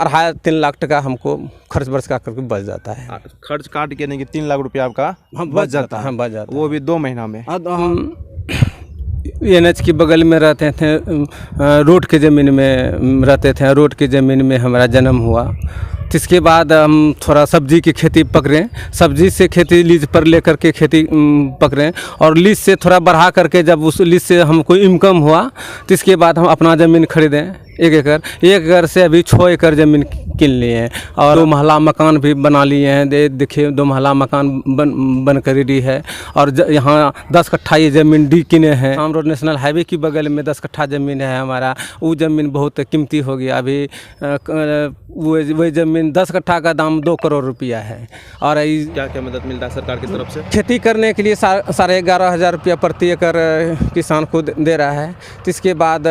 2.5-3 लाख टका हमको खर्च वर्ष का करके बच जाता है। खर्च काट के नहीं कि 3 लाख रुपया आपका बच जाता है, बच जाता है। वो भी 2 महीना में। हम NH के बगल में रहते थे, रोड के ज़मीन में रहते थे। रोड की ज़मीन में हमारा जन्म हुआ। तो इसके बाद हम थोड़ा सब्जी की खेती पकड़े, सब्जी से खेती लीज पर लेकर के खेती पकड़े, और लीज से थोड़ा बढ़ा करके जब उस लीज से हमको इनकम हुआ तो इसके बाद हम अपना ज़मीन खरीदें 1 एकड़ से अभी 6 एकड़ ज़मीन किन लिए हैं, और 2 महला मकान भी बना लिए हैं। देखिए 2 महला मकान बन कर रेडी है। और यहाँ 10 कट्ठा ये ज़मीन डी किने हैं। हम रोड नेशनल हाईवे की बगल में 10 कट्ठा ज़मीन है हमारा। वो ज़मीन बहुत कीमती हो गया अभी। वही ज़मीन 10 कट्ठा का दाम 2 करोड़ रुपया है। और क्या क्या मदद मिलता है सरकार की तरफ से? खेती करने के लिए 11,500 रुपया प्रति एकड़ किसान को दे रहा है। तो इसके बाद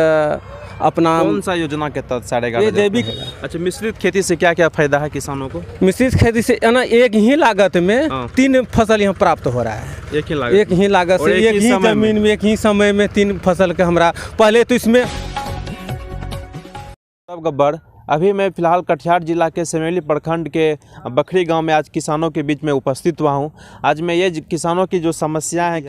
अपना कौन सा योजना के तहत 11,500? जैविक। अच्छा, मिश्रित खेती से क्या क्या फायदा है किसानों को? मिश्रित खेती से ना एक ही लागत में 3 फसल यहाँ प्राप्त हो रहा है। एक ही लागत से एक ही जमीन में एक ही समय में 3 फसल का हमारा। पहले तो इसमें गब्बर, अभी मैं फ़िलहाल कटिहार जिला के समेली प्रखंड के बखरी गांव में आज किसानों के बीच में उपस्थित हुआ हूं। आज मैं ये किसानों की जो समस्याएं हैं,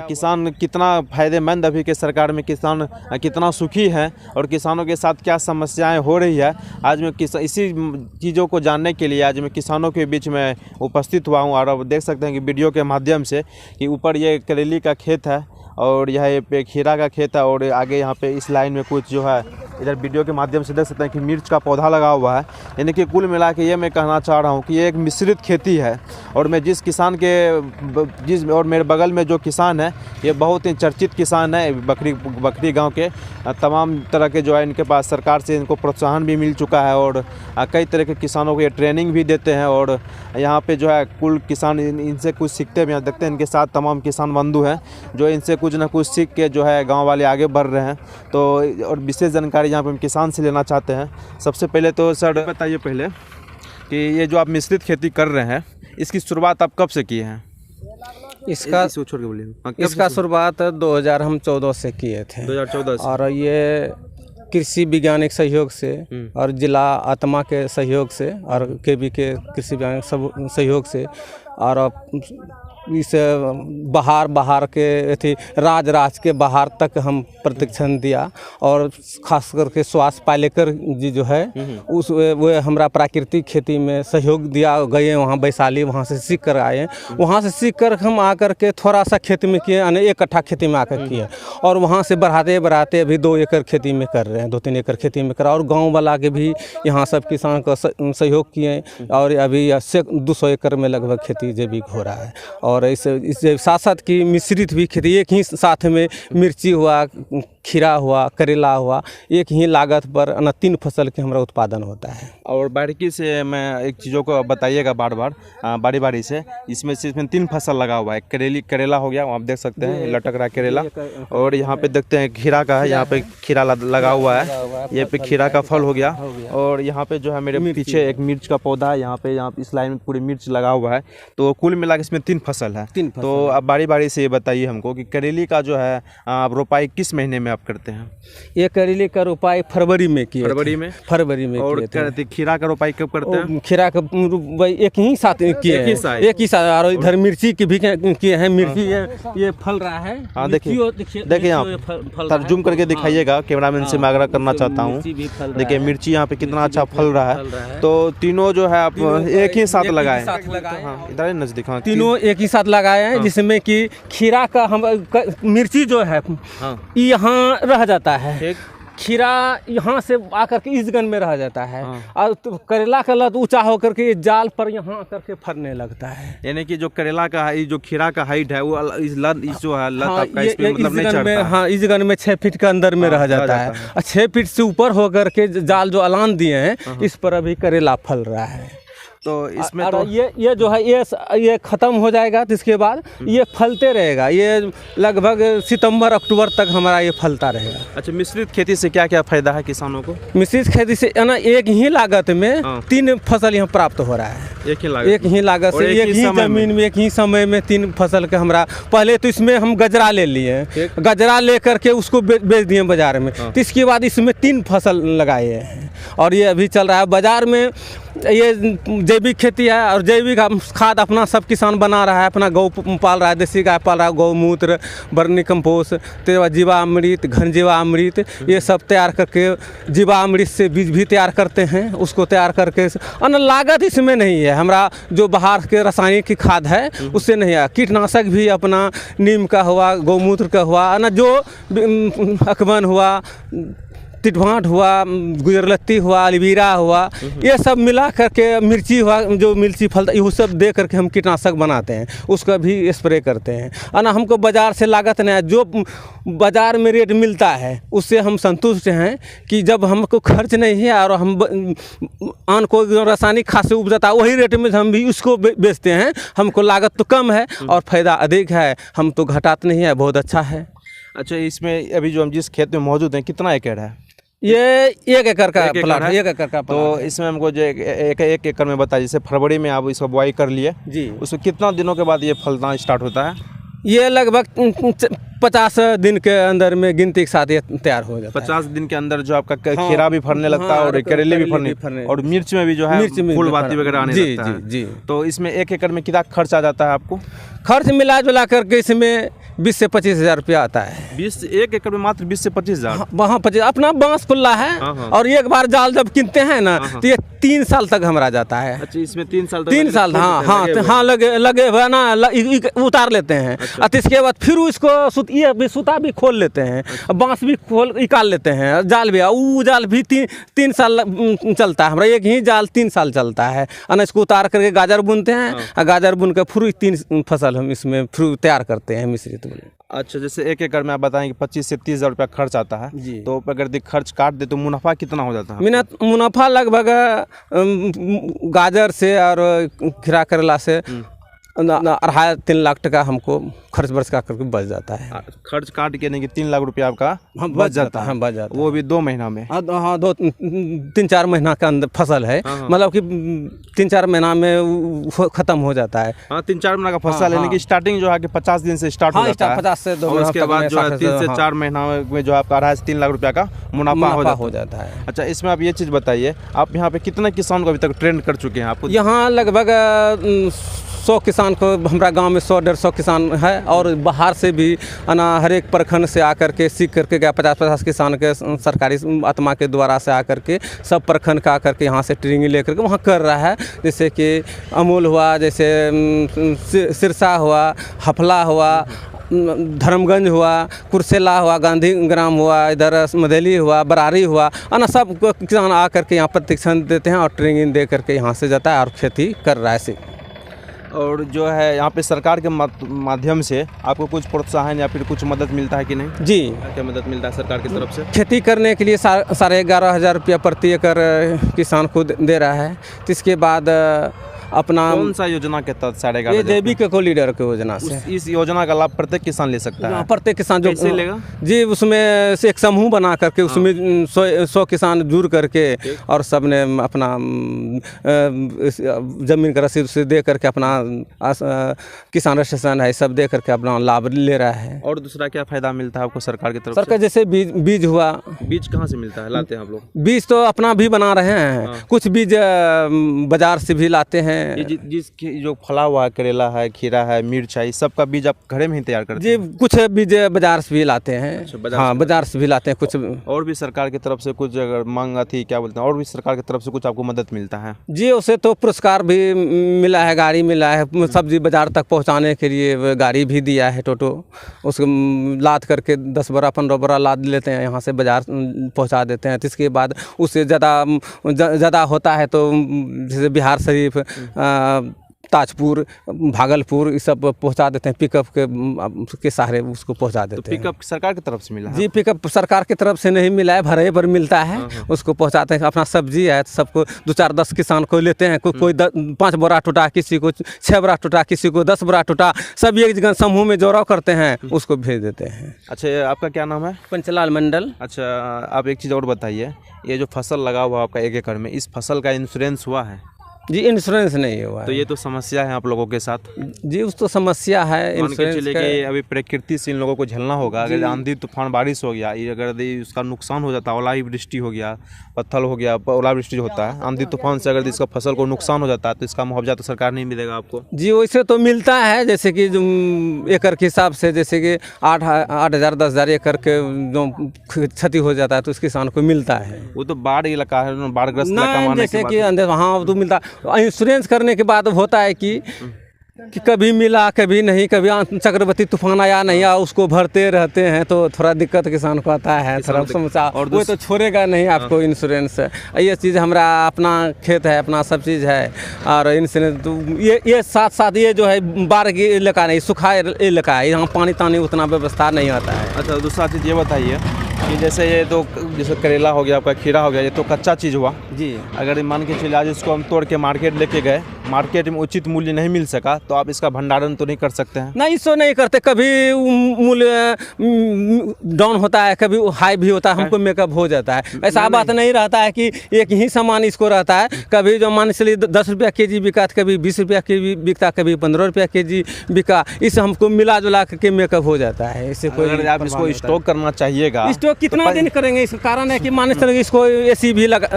किसान कितना फ़ायदेमंद अभी के सरकार में, किसान कितना सुखी है और किसानों के साथ क्या समस्याएं हो रही है, आज मैं इसी चीज़ों को जानने के लिए आज मैं किसानों के बीच में उपस्थित हुआ हूँ। और अब देख सकते हैं कि वीडियो के माध्यम से कि ऊपर ये करेली का खेत है और यह पे खीरा का खेत है, और आगे यहाँ पे इस लाइन में कुछ जो है इधर वीडियो के माध्यम से देख सकते हैं कि मिर्च का पौधा लगा हुआ है। यानी कि कुल मिला के ये मैं कहना चाह रहा हूँ कि ये एक मिश्रित खेती है। और मैं जिस किसान के और मेरे बगल में जो किसान है, ये बहुत ही चर्चित किसान है। बखरी गांव के तमाम तरह के जो है इनके पास सरकार से इनको प्रोत्साहन भी मिल चुका है, और कई तरह के किसानों को ये ट्रेनिंग भी देते हैं। और यहाँ पे जो है कुल किसान इनसे कुछ सीखते भी हैं। देखते हैं इनके साथ तमाम किसान बंधु हैं जो इनसे कुछ ना कुछ सीख के जो है गाँव वाले आगे बढ़ रहे हैं। तो और विशेष जानकारी यहाँ पे हम किसान से लेना चाहते हैं। सबसे पहले तो सर बताइए पहले कि ये जो आप मिश्रित खेती कर रहे हैं, इसकी शुरुआत आप कब से की है? इसका छोड़ के बोलिए। इसका शुरुआत 2014 से किए थे। 2014 से। और ये कृषि वैज्ञानिक सहयोग से और जिला आत्मा के सहयोग से और केबी के कृषि वैज्ञानिक सहयोग से, और इस बाहर के अथी राज के बाहर तक हम प्रशिक्षण दिया। और खास करके स्वास्थ्य पालेकर जी जो है उस वो हमरा प्राकृतिक खेती में सहयोग दिया। गए वहाँ वैशाली, वहाँ से सीख कर आए। वहाँ से सीख कर हम आकर के थोड़ा सा खेती में किए, 1 कट्ठा खेती में आकर किए, और वहाँ से बढ़ाते अभी 2 एकड़ खेती में कर रहे हैं, 2-3 एकड़ खेती में करा। और गाँव वाला के भी यहाँ सब किसान का सहयोग किए, और अभी 200 एकड़ में लगभग खेती जैविक हो रहा है। और इस साथ साथ की मिश्रित भी खेती, एक ही साथ में मिर्ची हुआ, खीरा हुआ, करेला हुआ, एक ही लागत पर 3 फसल के हमारा उत्पादन होता है। और बारीकी से मैं एक चीज़ों को बताइएगा बारी से। इसमें 3 फसल लगा हुआ है। करेला हो गया, आप देख सकते हैं लटक रहा है करेला। और यहाँ पे देखते हैं खीरा का है, यहाँ पे खीरा लगा हुआ है, ये पे खीरा का फल हो गया। और यहाँ पे जो है मेरे पीछे एक मिर्च का पौधा है, यहाँ पे इस लाइन में पूरी मिर्च लगा हुआ है। तो कुल मिला के इसमें 3 फसल है। तो अब बारी से ये बताइए हमको कि करेली का जो है आप रोपाई किस महीने में आप करते हैं? ये करेले का रोपाई फरवरी में किए। फरवरी में। और खीरा का रोपाई कब करते हैं? खीरा का एक ही साथ किए, एक ही साथ। और इधर मिर्ची की भी किए हैं। मिर्ची ये फल रहा है। हाँ, देखिए आप जूम करके दिखाइएगा, कैमरामैन से मैं आग्रह करना चाहता हूँ। देखिए मिर्ची यहाँ पे कितना अच्छा फल रहा है। तो तीनों जो है आप एक ही साथ लगाए, इधर नजदीक, तीनों एक ही साथ लगाए हैं। जिसमें कि खीरा का हम मिर्ची जो है यहाँ रह जाता है, खीरा यहाँ से आकर के इस गन में रह जाता है। और तो करेला का लत ऊंचा होकर के जाल पर यहाँ आकर के फरने लगता है। यानी कि जो करेला का है, जो खीरा का हाइट है, वो इस जो है लत आपका इसमें मतलब नहीं चढ़ता। हाँ, इस गन में 6 फीट के अंदर में रह जाता है। और 6 फीट से ऊपर होकर के जाल जो अलान दिए हैं, इस पर अभी करेला फल रहा है। तो इसमें और तो ये जो है ये ख़त्म हो जाएगा, तो इसके बाद ये फलते रहेगा। ये लगभग सितंबर अक्टूबर तक हमारा ये फलता रहेगा। अच्छा, मिश्रित खेती से क्या क्या फायदा है किसानों को? मिश्रित खेती से है ना, एक ही लागत में हाँ। 3 फसल यहाँ प्राप्त हो रहा है। एक ही लागत और से एक ही जमीन में एक ही समय में 3 फसल के हमरा। पहले तो इसमें हम गजरा ले लिए, गजरा ले करके उसको बेच दिए बाजार में। तो इसके बाद इसमें 3 फसल लगाए हैं और ये अभी चल रहा है बाजार में। ये जैविक खेती है और जैविक खाद अपना सब किसान बना रहा है। अपना गौ पाल रहा है, देसी गाय पाल रहा है, गौमूत्र, वर्मी कंपोस्ट, जीवामृत, घन जीवामृत, ये सब तैयार करके जीवामृत से बीज भी तैयार करते हैं। उसको तैयार करके अन्य लागत इसमें नहीं है। हमारा जो बाहर के रासायनिक की खाद है उससे नहीं है। कीटनाशक भी अपना नीम का हुआ, गौमूत्र का हुआ, ना जो अकवन हुआ, तिटभाट हुआ, गुजरलत्ती हुआ, अलवीरा हुआ, ये सब मिला करके मिर्ची हुआ, जो मिर्ची फलता ये सब दे करके हम कीटनाशक बनाते हैं, उसका भी स्प्रे करते हैं। और ना हमको बाज़ार से लागत नहीं है, जो बाज़ार में रेट मिलता है उससे हम संतुष्ट हैं कि जब हमको खर्च नहीं है और हम अन्न को रासायनिक खाद से उपजाता है वही रेट में हम भी उसको बेचते हैं। हमको लागत तो कम है और फ़ायदा अधिक है, हम तो घटाते नहीं है, बहुत अच्छा है। अच्छा, इसमें अभी जो हम जिस खेत में मौजूद हैं कितना एकड़ है? ये 1 एकड़ का प्लाट है। 1 एकड़ का तो इसमें हमको जो एक एकड़ में बताइए, जैसे फरवरी में आप इसको बुआई कर लिए जी, उसमें कितना दिनों के बाद ये फलना स्टार्ट होता है? ये लगभग 50 दिन के अंदर में गिनती के साथ ये तैयार हो जाता है। 50 दिन के अंदर जो आपका खीरा भी फरने लगता है और करेले भी फरने और मिर्च में भी जो है फूल बाती वगैरह आने लगता है। जी। तो इसमें 1 एकड़ में कितना खर्च आ जाता है आपको? खर्च मिला जुला करके इसमें 20 से 25 हज़ार रुपया आता है। 1 एकड़ में मात्र 20 से 25 हज़ार? वहाँ 25 अपना बांस खुला है। और एक बार जाल जब किनते हैं ना तो ये 3 साल तक हमारा जाता है। अच्छा, इसमें 3 साल तक? 3 साल, हाँ लगे हुए ना, उतार लेते हैं। अच्छा। और इसके बाद फिर उसको ये सूता भी खोल लेते हैं। अच्छा। बांस भी निकाल लेते हैं, जाल भी, वो जाल भी 3 साल चलता है हमारा। एक ही जाल 3 साल चलता है। और इसको उतार करके गाजर बुनते हैं और गाजर बुन कर फिर 3 फसल हम इसमें फिर तैयार करते हैं मिश्रित। अच्छा, जैसे 1 एकड़ में आप बताएं कि 25 से 30 हज़ार रुपया खर्च आता है जी। तो अगर खर्च काट दे तो मुनाफा कितना हो जाता है? मुनाफा लगभग गाजर से और खीरा करेला से 2.5-3 लाख टका हमको खर्च बर्च का करके बच जाता है। खर्च काट के नहीं कि 3 लाख रुपया आपका बच जाता है? बच जाता है, वो भी 2 महीना में। हाँ, 2-3-4 महीना का अंदर फसल है। मतलब कि 3-4 महीना में ख़त्म हो जाता है। हाँ, 3-4 महीना का फसल है, लेकिन स्टार्टिंग जो है कि 50 दिन से स्टार्ट हो जाता है। 50 से 2 महीना, उसके बाद जो है 3 से 4 महीना में जो आपका 2.5 लाख रुपया का मुनाफा हो जाता है। अच्छा, इसमें आप ये चीज़ बताइए, आप यहाँ पे कितने किसान को अभी तक ट्रेंड कर चुके हैं? आपको यहाँ लगभग 100 किसान को, हमारा गांव में 100-150 किसान है और बाहर से भी हर एक प्रखंड से आकर के सीख करके गया। 50-50 किसान के सरकारी आत्मा के द्वारा से आकर के सब प्रखंड का आकर के यहाँ से ट्रेनिंग लेकर के वहाँ कर रहा है। जैसे कि अमूल हुआ, जैसे सिरसा हुआ, हफला हुआ, धर्मगंज हुआ, कुर्सेला हुआ, गांधी ग्राम हुआ, इधर मदेली हुआ, बरारी हुआ, ना सब किसान आकर के यहाँ प्रशिक्षण देते हैं और ट्रेनिंग दे करके यहाँ से जाता है और खेती कर रहा है। और जो है यहाँ पे सरकार के माध्यम से आपको कुछ प्रोत्साहन या फिर कुछ मदद मिलता है कि नहीं? जी, क्या मदद मिलता है सरकार की तरफ से? खेती करने के लिए 11,500 रुपया प्रति एकड़ किसान को दे रहा है। तो इसके बाद अपना कौन सा योजना के तहत 11,500? ये जैविक कोलिडर की योजना से। इस योजना का लाभ प्रत्येक किसान ले सकता है? प्रत्येक किसान जो कैसे लेगा? जी, उसमें से एक समूह बना करके उसमें 100 किसान जुड़ करके और सब ने अपना जमीन का रसीद से दे करके अपना किसान रजिस्ट्रेशन है सब दे करके अपना लाभ ले रहा है। और दूसरा क्या फायदा मिलता है आपको सरकार की तरफ से? सरकार जैसे बीज हुआ। बीज कहाँ से मिलता है, लाते हैं आप लोग? बीज तो अपना भी बना रहे हैं। कुछ बीज बाजार से भी लाते हैं। जो फला हुआ है, करेला है, खीरा है, मिर्च है, सब का बीज आप घरे में ही तैयार करते हैं? जी, कुछ बीज बाजार से भी लाते हैं। हाँ, बाजार से भी लाते हैं कुछ। और भी सरकार की तरफ से कुछ अगर मांग थी, क्या बोलते हैं, और भी सरकार की तरफ से कुछ आपको मदद मिलता है? जी, उसे तो पुरस्कार भी मिला है, गाड़ी मिला है, सब्जी बाजार तक पहुंचाने के लिए गाड़ी भी दिया है टोटो। उसको लाद करके 10 बोरा 15 बोरा लाद लेते हैं, यहाँ से बाजार पहुंचा देते हैं। तो इसके बाद उससे ज़्यादा होता है तो जैसे बिहार शरीफ, ताजपुर, भागलपुर ये सब पहुंचा देते हैं, पिकअप के सहारे उसको पहुंचा देते हैं। पिकअप सरकार की तरफ से मिला है? जी, पिकअप सरकार की तरफ से नहीं मिला है, भाड़े पर मिलता है, उसको पहुंचाते हैं। अपना सब्जी है सबको 2-4-10 किसान को लेते हैं, कोई 5 बोरा टूटा, किसी को 6 बोरा टूटा, किसी को 10 बोरा टूटा, सब एक जगह समूह में जोड़ाव करते हैं, उसको भेज देते हैं। अच्छा, आपका क्या नाम है? पंचलाल मंडल। अच्छा, आप एक चीज़ और बताइए, ये जो फसल लगा हुआ आपका 1 एकड़ में, इस फसल का इंश्योरेंस हुआ है? जी, इंश्योरेंस नहीं हुआ तो ये तो समस्या है आप लोगों के साथ। जी, उस तो समस्या है इंश्योरेंस चलिए कि अभी प्रकृति से इन लोगों को झेलना होगा। अगर आंधी तूफान बारिश हो गया, अगर उसका नुकसान हो जाता है, ओलावृष्टि हो गया, पत्थर हो गया, ओलावृष्टि होता है, आंधी तूफान से अगर इसका फसल को नुकसान हो जाता है तो इसका मुआवजा तो सरकार नहीं मिलेगा आपको? जी, वैसे तो मिलता है, जैसे कि एकड़ के हिसाब से, जैसे कि 8,000 10,000 एकड़ के जो क्षति हो जाता है तो उस किसान को मिलता है। वो तो बाढ़ इलाका है, बाढ़ग्रस्त इलाका माने जैसे कि हाँ, तो मिलता। इंश्योरेंस करने के बाद होता है कि कभी मिला कभी नहीं, कभी चक्रवाती तूफान आया नहीं आया, उसको भरते रहते हैं तो थोड़ा दिक्कत किसान को आता है, थोड़ा समस्या। और वो तो छोड़ेगा नहीं आपको इंश्योरेंस। ये चीज़ हमारा अपना खेत है, अपना सब चीज़ है, और इंश्योरेंस तो ये साथ साथ ये जो है बाढ़ की इलाका नहीं, सूखा इलाका है, यहाँ पानी तानी उतना व्यवस्था नहीं आता है। अच्छा, दूसरा चीज़ ये बताइए कि जैसे ये तो जैसे करेला हो गया, आपका खीरा हो गया, ये तो कच्चा चीज़ हुआ जी। अगर मान के चलिए आज इसको हम तोड़ के मार्केट लेके गए, मार्केट में उचित मूल्य नहीं मिल सका तो आप इसका भंडारण तो नहीं कर सकते हैं? नहीं, इसको नहीं करते। कभी मूल्य डाउन होता है, कभी हाई भी होता है, हमको मेकअप हो जाता है। ऐसा बात नहीं रहता है कि एक ही सामान इसको रहता है। कभी जो मान चलिए 10 रुपया केजी बिका, कभी 20 रुपया केजी बिकता, कभी 15 रुपया केजी बिका, इससे हमको मिला जुला के मेकअप हो जाता है। इससे कोई आप इसको स्टॉक करना चाहिएगा, स्टॉक कितना दिन करेंगे? इसका कारण है कि मान चलिए इसको एसी भी लगा,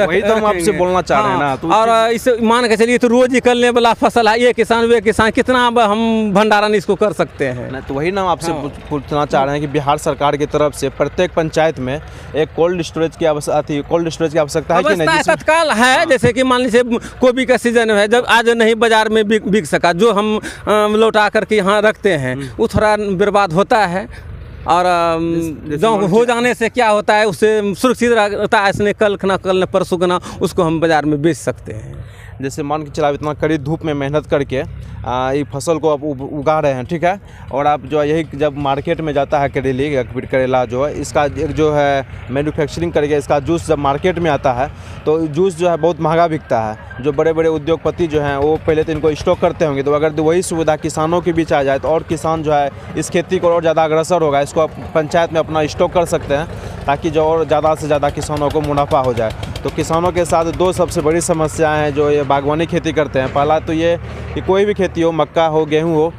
वही तो हम आपसे बोलना चाह रहे हैं ना। तो और इसे मान के चलिए तो रोज निकलने वाला फसल है, ये किसान वे किसान, कितना हम भंडारण इसको कर सकते हैं? तो वही ना आपसे पूछना चाह रहे हैं कि बिहार सरकार की तरफ से प्रत्येक पंचायत में एक कोल्ड स्टोरेज की आवश्यकता है कि नहीं? तत्काल है। जैसे कि मान लीजिए गोभी का सीजन है, जब आज नहीं बाजार में बिक सका, जो हम लौटा करके यहाँ रखते हैं वो थोड़ा बर्बाद होता है, और जो हो जाने से क्या होता है, उससे सुरक्षित रहता है, इसने कल ना परसों ना उसको हम बाजार में बेच सकते हैं। जैसे मान के चला इतना कड़ी धूप में मेहनत करके ये फसल को आप उगा रहे हैं, ठीक है, और आप जो है यही जब मार्केट में जाता है करेली या फिर करेला जो है, इसका एक जो है मैन्युफैक्चरिंग करके इसका जूस जब मार्केट में आता है तो जूस जो है बहुत महंगा बिकता है। जो बड़े बड़े उद्योगपति जो हैं वो पहले तो इनको स्टॉक करते होंगे, तो अगर वही सुविधा किसानों के बीच आ जाए तो और किसान जो है इस खेती को और ज़्यादा अग्रसर होगा। इसको आप पंचायत में अपना स्टॉक कर सकते हैं ताकि जो और ज़्यादा से ज़्यादा किसानों को मुनाफा हो जाए। तो किसानों के साथ दो सबसे बड़ी समस्याएं हैं जो ये बागवानी खेती करते हैं। पहला तो ये कि कोई भी खेती हो, मक्का हो, गेहूं हो,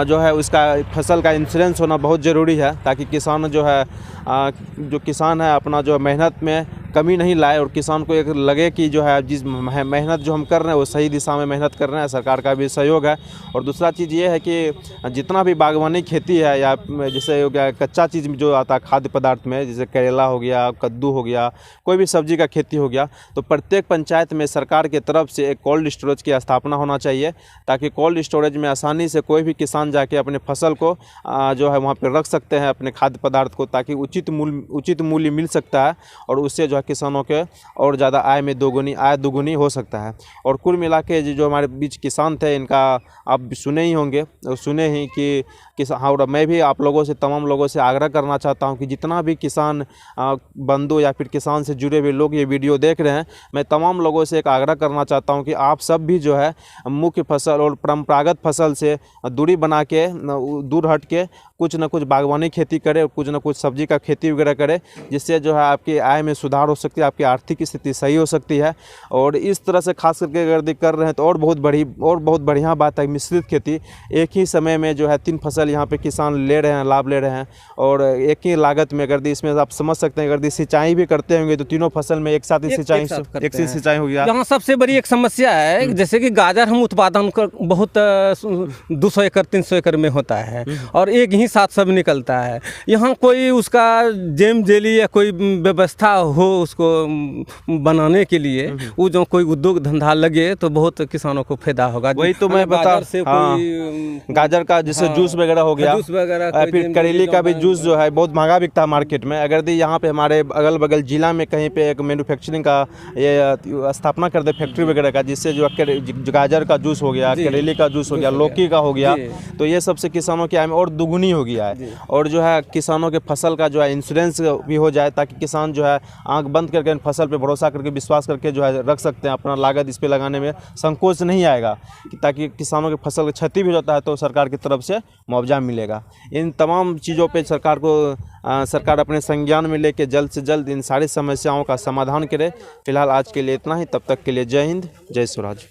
जो है उसका फसल का इंश्योरेंस होना बहुत ज़रूरी है, ताकि किसान जो है जो किसान है अपना जो मेहनत में कमी नहीं लाए और किसान को एक लगे कि जो है जिस मेहनत जो हम कर रहे हैं वो सही दिशा में मेहनत कर रहे हैं, सरकार का भी सहयोग है। और दूसरा चीज़ ये है कि जितना भी बागवानी खेती है या जैसे हो गया कच्चा चीज़ जो आता है खाद्य पदार्थ में, जैसे करेला हो गया, कद्दू हो गया, कोई भी सब्जी का खेती हो गया, तो प्रत्येक पंचायत में सरकार की तरफ से एक कोल्ड स्टोरेज की स्थापना होना चाहिए, ताकि कोल्ड स्टोरेज में आसानी से कोई भी किसान जाके अपने फसल को जो है वहाँ पर रख सकते हैं, अपने खाद्य पदार्थ को, ताकि उचित मूल्य मिल सकता है और उससे जो है किसानों के और ज़्यादा आय दुगुनी हो सकता है। और कुल मिला के जो हमारे बीच किसान थे, इनका आप सुने ही होंगे, सुने ही कि और मैं भी आप लोगों से, तमाम लोगों से आग्रह करना चाहता हूं कि जितना भी किसान बंधु या फिर किसान से जुड़े हुए लोग ये वीडियो देख रहे हैं, मैं तमाम लोगों से एक आग्रह करना चाहता हूं कि आप सब भी जो है मुख्य फसल और परंपरागत फसल से दूरी बना के, दूर हट के कुछ न कुछ बागवानी खेती करें, कुछ न कुछ सब्जी का खेती वगैरह करें, जिससे जो है आपकी आय में सुधार हो सकती है, आपकी आर्थिक स्थिति सही हो सकती है। और इस तरह से खास करके अगर कर रहे हैं तो और बहुत बढ़िया बात है। मिश्रित खेती, एक ही समय में जो है 3 फसल यहाँ पे किसान ले रहे हैं, लाभ ले रहे हैं, और एक ही लागत में अगर इसमें आप समझ सकते हैं, अगर सिंचाई भी करते होंगे तो तीनों फसल में एक साथ ही सिंचाई हो गया। यहाँ सबसे बड़ी एक समस्या है, जैसे कि गाजर हम उत्पादन कर बहुत 200 एकड़ 300 एकड़ में होता है और एक ही साथ सब निकलता है। यहाँ कोई उसका जेम जेली या कोई व्यवस्था हो उसको बनाने के लिए, वो जो कोई उद्योग धंधा लगे तो बहुत किसानों को फायदा होगा। वही तो मैं बता, गाजर का जैसे जूस वगैरह हो गया, फिर करेली का भी जूस जो है बहुत महंगा बिकता है मार्केट में। अगर यहाँ पे हमारे अगल बगल जिला में कहीं पे एक मैन्युफैक्चरिंग का ये स्थापना कर दे फैक्ट्री वगैरह का, जिससे जो गाजर का जूस हो गया, करेले का जूस हो गया, लौकी का हो गया, तो ये सबसे किसानों की आय में और दुगुनी हो गया है। और जो है किसानों के फसल का जो है इंश्योरेंस भी हो जाए, ताकि किसान जो है आंख बंद करके फसल पे भरोसा करके विश्वास करके जो है रख सकते हैं, अपना लागत इस पे लगाने में संकोच नहीं आएगा, ताकि किसानों के फसल की क्षति भी होता है तो सरकार की तरफ से मुआवजा मिलेगा। इन तमाम चीज़ों पे सरकार अपने संज्ञान में लेके जल्द से जल्द इन सारी समस्याओं का समाधान करे। फिलहाल आज के लिए इतना ही, तब तक के लिए जय हिंद, जय स्वराज।